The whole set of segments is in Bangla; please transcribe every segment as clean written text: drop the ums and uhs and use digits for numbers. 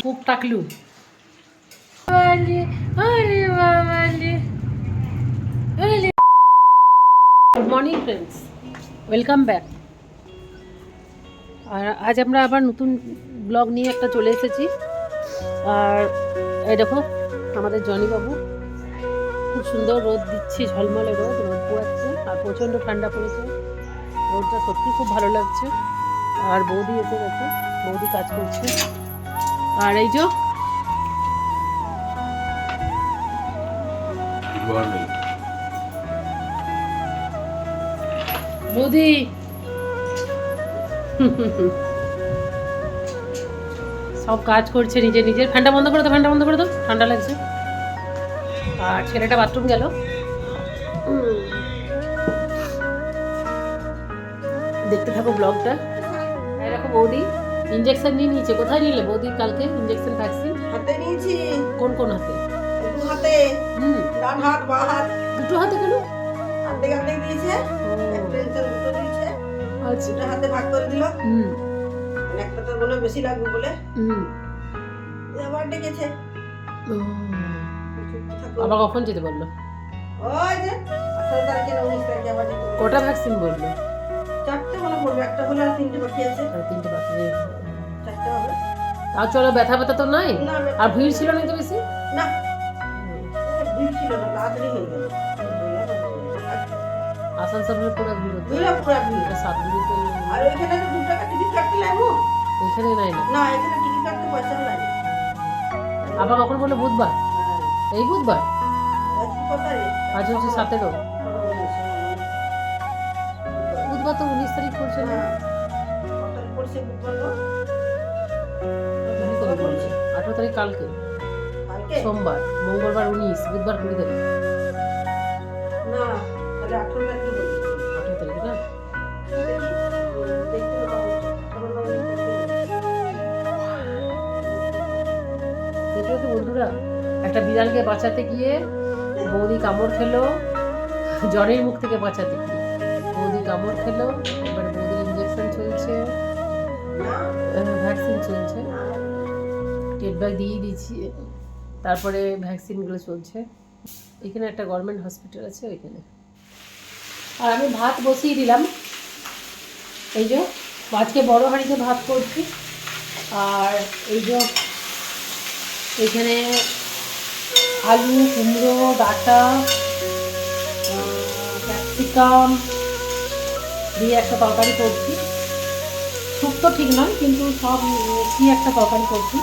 কুক টাকলু। Good morning friends, welcome back. আর আজ আমরা আবার নতুন ব্লগ নিয়ে একটা চলে এসেছি। আর এই দেখো আমাদের জনি বাবু, খুব সুন্দর রোদ দিচ্ছে, ঝলমলে রোদ পোয়াচ্ছে, আর প্রচণ্ড ঠান্ডা পড়েছে। রোদটা সত্যি খুব ভালো লাগছে। আর বৌদি এসে গেছে, বৌদি কাজ করছে। আর এই যে বৌদি সব কাজ করছে নিজের। ফ্যানটা বন্ধ করে দাও, ফ্যানটা বন্ধ করে দাও, ঠান্ডা লাগছে। আর ছেলেটা বাথরুম গেল। দেখতে থাকো ব্লগটা। এরকম বৌদি ইঞ্জেকশন নিয়ে নিয়েছে। কোথায় নিলে বৌদি কালকে ইঞ্জেকশন ভ্যাকসিন? হাতে নিয়েছি। কোন কোন হাতে? দু হাতে। ডান হাত বাঁ হাত। দুটো হাতে কেন? অর্ধেক অর্ধেক দিয়েছে। একটা ইঞ্জেকশন দুটো দিয়েছে। আচ্ছা, দুটো হাতে ভাগ করে দিল। একটা তো বলে বেশি লাগবে বলে আবার ডেকেছে। আবার কখন যেতে বললো? ওই যে 18 তারিখে না 19 তারিখে আবার যেতে বললো। কটা ভ্যাকসিন বললো? 4টে মনে পড়বে, একটা হলে আর 3টে বাকি আছে। আর 3টে বাকি। 4টে হবে। তাও চলো, ব্যথা তো নাই? না, আর ভিড় ছিল না তো বেশি? না ভিড় ছিল না, তাড়াতাড়ি হয়ে গেল। আসানসোলের পুরো ভিড় হতো। পুরো ভিড়। 7 মিনিটে। আর ওইখানে তো 2 টাকা টিকিট কাটতে লাগবো। এখানে নাই না? না, এখানে টিকিট কাটতে পয়সা লাগে। আবার কখন বললো? বুধবার? এই বুধবার? আজ হচ্ছে 17। বুধবার তো 19 তারিখ পড়ছে না? 18 তারিখ কালকে, সোমবার, মঙ্গলবার 19, বুধবার 20 তারিখ। না, তাহলে 18 তারিখ না? দেখলো তো বন্ধুরা, একটা বিড়ালকে বাঁচাতে গিয়ে বৌদি কামড় খেলো। জ্বরের মুখ থেকে বাঁচাতে গিয়ে বৌদি কামড় খেলো। এবার বৌদির ইঞ্জেকশন চলছে, ভ্যাকসিন চলছে। টেট ব্যাগ দিয়ে দিচ্ছি, তারপরে ভ্যাকসিনগুলো চলছে। এখানে একটা গভর্নমেন্ট হসপিটাল আছে ওইখানে। আর আমি ভাত বসিয়ে দিলাম। এই যে আজকে বড় হাঁড়িতে ভাত করছি। আর এই যে এখানে আলু, কুমড়ো, ডাঁটা, ক্যাপসিকাম দিয়ে একটা তরকারি করছি। শুক্তো ঠিক নয়, কিন্তু সব কি একটা তরকারি করছি।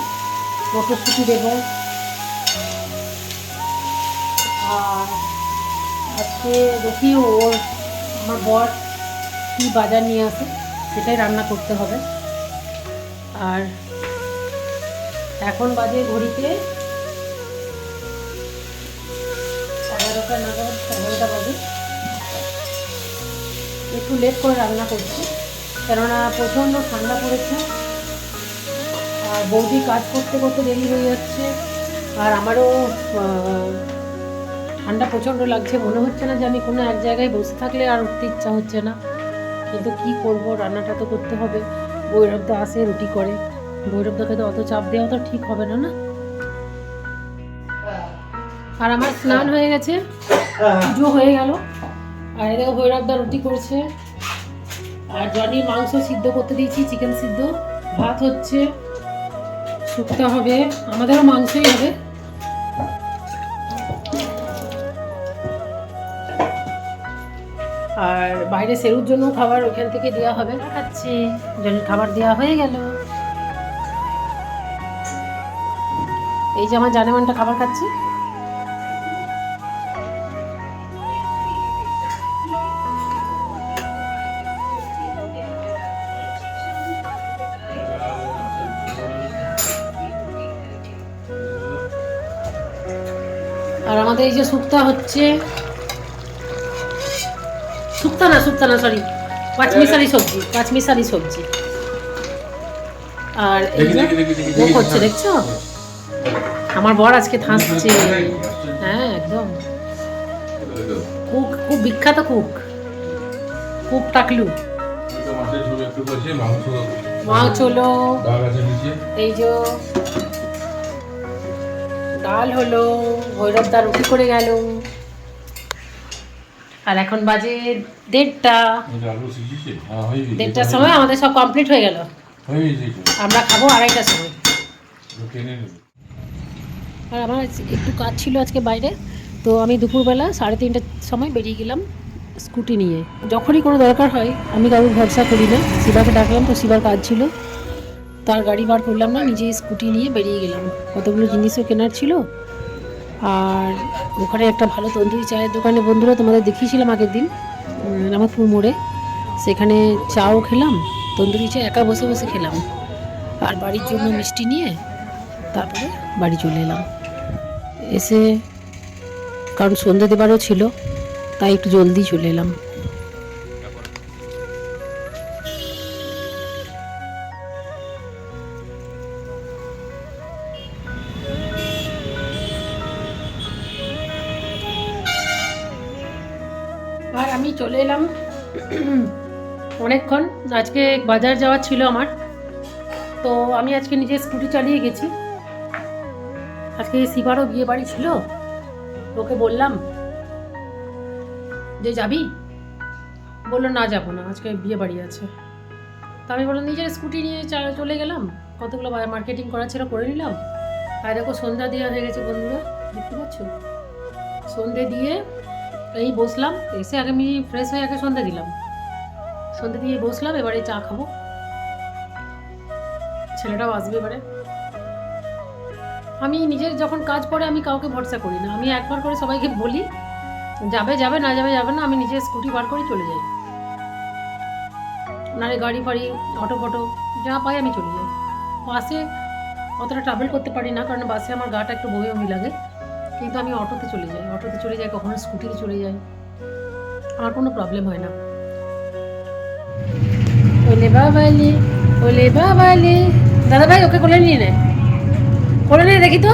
মটরশুঁটি দেবো। আর আজকে দেখি আমার বর কি বাজার নিয়ে আসে, সেটাই রান্না করতে হবে। আর এখন বাজে ঘড়িতে 11টা নাগাদ, 11টা বাজে। একটু লেট করে রান্না করছি, কেননা প্রচণ্ড ঠান্ডা পড়েছে। আর বৌদি কাজ করতে করতে দেরি হয়ে যাচ্ছে। আর আমারও ঠান্ডা প্রচণ্ড লাগছে। মনে হচ্ছে না যে আমি কোনো এক জায়গায় বসে থাকলে আর উঠতে ইচ্ছা হচ্ছে না। কিন্তু কি করব, রান্নাটা তো করতে হবে। ভৈরবদা আসে, রুটি করে। ভৈরবদাকে তো অত চাপ দেওয়া তো ঠিক হবে না, না? আর আমার স্নান হয়ে গেছে, পুজো হয়ে গেল। আর এদিকে ভৈরবদা রুটি করছে। আর জনি মাংস সিদ্ধ করতে দিয়েছি, চিকেন সিদ্ধ। ভাত হচ্ছে, শুক্তো হবে, আমাদেরও মাংসই হবে। আর বাইরে সেরুর জন্য খাবার ওখান থেকে দেওয়া হবে। খাচ্ছি, জনের খাবার দেওয়া হয়ে গেল। এই যে আমার জানেমানটা খাবার খাচ্ছে। আর আমাদের এই যে শুক্তা হচ্ছে, শুক্তা না সরি, পাঁচমিশালি সবজি। আর এই যে ভোগ হচ্ছে, দেখছো? আমার বর আজকে থাকছে। হ্যাঁ, একদম কুক, খুব বিখ্যাত কুক টাকলু। করছে মাংস মাছ হলো, ডাল আছে নিচে। এই যে ডাল হলো, ভৈরব দা রুটি করে গেল, আর এখন বাজে 1:30। এটা আলু সিজিছে হ্যাঁ হয়ে গেছে 1:30টার সময় আমাদের সব কমপ্লিট হয়ে গেল। হয়ে গেছে এটা। আমরা খাবো 2:30টার সময়। এটা টেনে নেবে। আর আমার একটু কাজ ছিল আজকে বাইরে, তো আমি দুপুরবেলা 3:30টার সময় বেরিয়ে গেলাম স্কুটি নিয়ে। যখনই কোনো দরকার হয় আমি কারোর ভরসা করি না, শিবাকে ডাকলাম তো শিবার কাজ ছিল, তার গাড়ি বার করলাম না, নিজেই স্কুটি নিয়ে বেরিয়ে গেলাম। কতগুলো জিনিসও কেনার ছিল। আর ওখানে একটা ভালো তন্দুরি চায়ের দোকানে, বন্ধুরা তোমাদের দেখিয়েছিলাম আগের দিন রামাতপুর মোড়ে, সেখানে চাও খেলাম, তন্দুরি চা একা বসে বসে খেলাম, আর বাড়ির জন্য মিষ্টি নিয়ে তারপরে বাড়ি চলে এলাম। এসে কারণ সন্ধ্যে দেবারও ছিল, তাই একটু জলদি চলে এলাম। আর আমি চলে এলাম অনেকক্ষণ। আজকে বাজার যাওয়ার ছিল আমার, তো আমি আজকে নিজে স্কুটি চালিয়ে গেছি। আজকে শিবারও বিয়ে বাড়ি ছিল, ওকে বললাম যে যাবি, বললো না যাবো না, আজকে বিয়ে বাড়ি আছে। তো আমি বললাম নিজের স্কুটি নিয়ে চলে গেলাম, কতগুলো মার্কেটিং করা ছিল করে নিলাম। আর দেখো সন্ধ্যা দেওয়া হয়ে গেছে বন্ধুরা, দেখতে পাচ্ছ, সন্ধ্যে দিয়ে এই বসলাম, এসে আগে আমি ফ্রেশ হয়ে আগে সন্ধ্যে দিলাম, সন্ধ্যে দিয়ে বসলাম, এবারে চা খাবো, ছেলেটাও আসবে এবারে। আমি নিজের যখন কাজ পড়ে আমি কাউকে ভরসা করি না, আমি একবার করে সবাইকে বলি যাবে যাবে, না যাবে যাবে না, আমি নিজের স্কুটি বার করে চলে যাই, নারে গাড়ি ফাড়ি অটো ফটো যা পাই আমি চলে যাই। বাসে অতটা ট্রাভেল করতে পারি না, কারণ বাসে আমার গাটা একটু বমি বমি লাগে, কিন্তু আমি অটোতে চলে যাই, কখনো স্কুটিতে চলে যাই, আমার কোনো প্রবলেম হয় না। ওলে বাবালে দাদা ভাই ওকে কোলে নিয়ে নে, কোলে নিয়ে দেখি তো,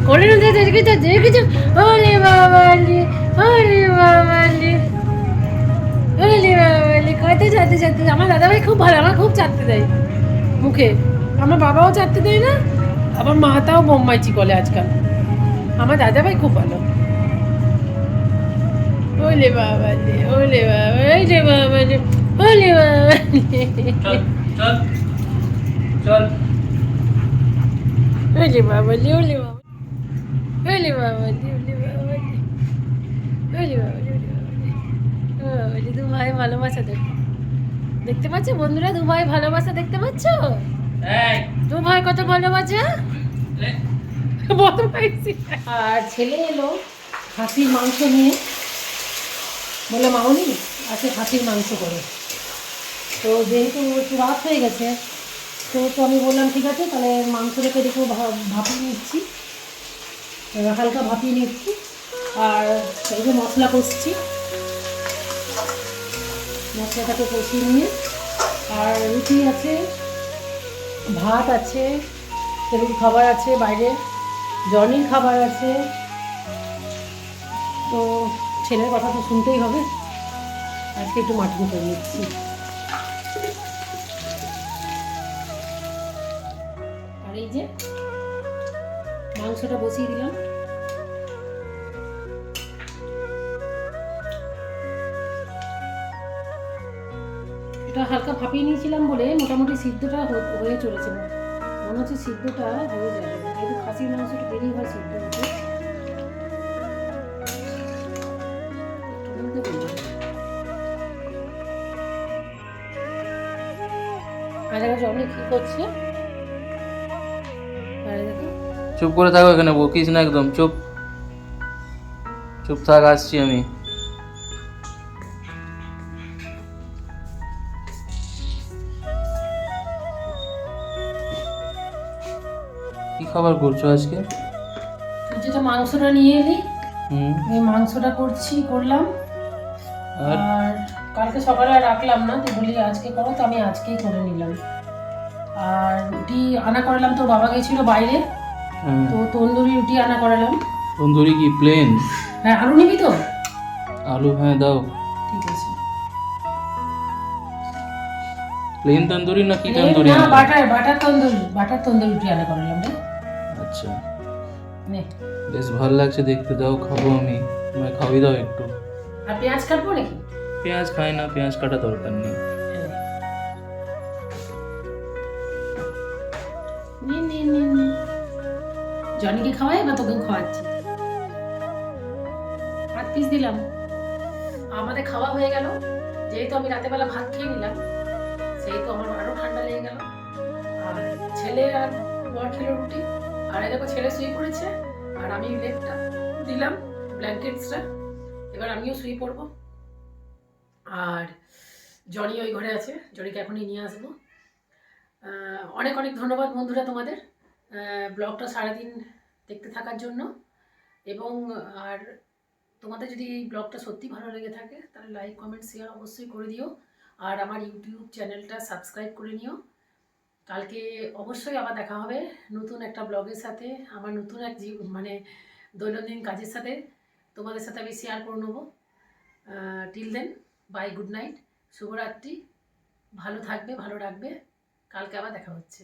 কোলে নিয়ে দেখি তো, দেখি তো, ওলে বাবালে কত চাতে চাতে। আমার দাদা ভাই খুব ভালো, আমার খুব চাটতে দেয় মুখে, আমার বাবাও চাটতে দেয় না, আবার মাতাও বোম্মাইচি বলে আজকাল। আমার দাদা ভাই খুব ভালো। ওলে বাবালে ওলে বাবালে ওলে বাবালে চল চল ওলে বাবালে ওলে বাবালে ওলে বাবালে ওলে বাবালে ওলে বাবালে ওলে দু ভাই ভালোবাসা দেখতে পাচ্ছ বন্ধুরা, দু ভাই ভালোবাসা দেখতে পাচ্ছ, দু ভাই কত ভালোবাসা। আর ছেলে এলো খাসির মাংস নিয়ে, বলে মামনি আজকে খাসির মাংস করে। তো যেহেতু একটু রাত হয়ে গেছে, তো আমি বললাম ঠিক আছে তাহলে মাংসটাকে দেখো ভাপিয়ে নিচ্ছি, হালকা ভাপিয়ে নিচ্ছি, আর এই যে মশলা কষছি, মশলাটাকে কষিয়ে নিয়ে, আর রুটি আছে, ভাত আছে, তেমন খাবার আছে, বাইরে জর্নির খাবার আছে, তো ছেলের কথা তো শুনতেই হবে। আজকে একটু মাটন করে নিচ্ছি। আর এই যে মাংসটা বসিয়ে দিলাম, এটা হালকা ভাপিয়ে নিয়েছিলাম বলে মোটামুটি সিদ্ধটা হয়ে চলেছে, মনে হচ্ছে সিদ্ধটা হয়ে যাবে, যেহেতু খাসির মাংসটা দেরি হয় সিদ্ধ হতে। অনেক কি করছে, চুপ করে থাকো, এখানে বকিস না, একদম চুপ চুপ থাক, আসছি আমি। কি খাবার করছো আজকে? যেটা মাংসটা নিয়ে এলি, হুম, এই মাংসটা করলাম, আর আর কালকে সকালে আর রাখলাম না, তুই বলি আজকে করো, তো আমি আজকেই করে নিলাম। আর রুটি আনা করালাম, তো বাবা গেছিল বাইরে, তো তন্দুরি রুটি আনা করালাম। তন্দুরি কি প্লেন? হ্যাঁ, আলু নিবি তো? আলু হ্যাঁ দাও। ঠিক আছে। প্লেন তন্দুরি না কি তন্দুরি না, আনলে? বাটার তন্দুরি রুটি আনা করলাম রে। আচ্ছা, নে, বেশ ভালো লাগছে দেখতে, দাও খাবো আমি, আমায় খাওয়াই দাও একটু। আর পেঁয়াজ কাটবো নাকি? পেঁয়াজ খাই না, পেঁয়াজ কাটা দরকার নেই। নে নে নে নে, জনিকে খাওয়াই বা তোকে খাওয়াচ্ছি। 8 পিস দিলাম। আমাদের খাওয়া হয়ে গেল, যেহেতু আমি রাতে বেলা ভাত খেয়ে নিলাম সেই তো আমার আরো ঠান্ডা লেগে গেল। আর ছেলে আর বর খেলো রুটি, আর এই দেখো ছেলে শুয়ে পড়েছে আর আমি লেপটা দিলাম, ব্ল্যাঙ্কেটসটা। এবার আমিও শুয়ে পড়বো। আর জনি ওই ঘরে আছে, জনিকে এখনই নিয়ে আসবো। অনেক অনেক ধন্যবাদ বন্ধুরা তোমাদের ব্লগটা সারাদিন দেখতে থাকার জন্য। এবং আর তোমাদের যদি এই ব্লগটা সত্যি ভালো লেগে থাকে তাহলে লাইক কমেন্ট শেয়ার অবশ্যই করে দিও। আর আমার ইউটিউব চ্যানেলটা সাবস্ক্রাইব করে নিও। কালকে অবশ্যই আবার দেখা হবে নতুন একটা ব্লগের সাথে, আমার নতুন এক মানে দৈনন্দিন কাজের সাথে তোমাদের সাথে আমি শেয়ার করে নেবো। Till then, bye, good night, শুভরাত্রি, ভালো থাকবে, ভালো রাখবে। কালকে আবার দেখা হচ্ছে।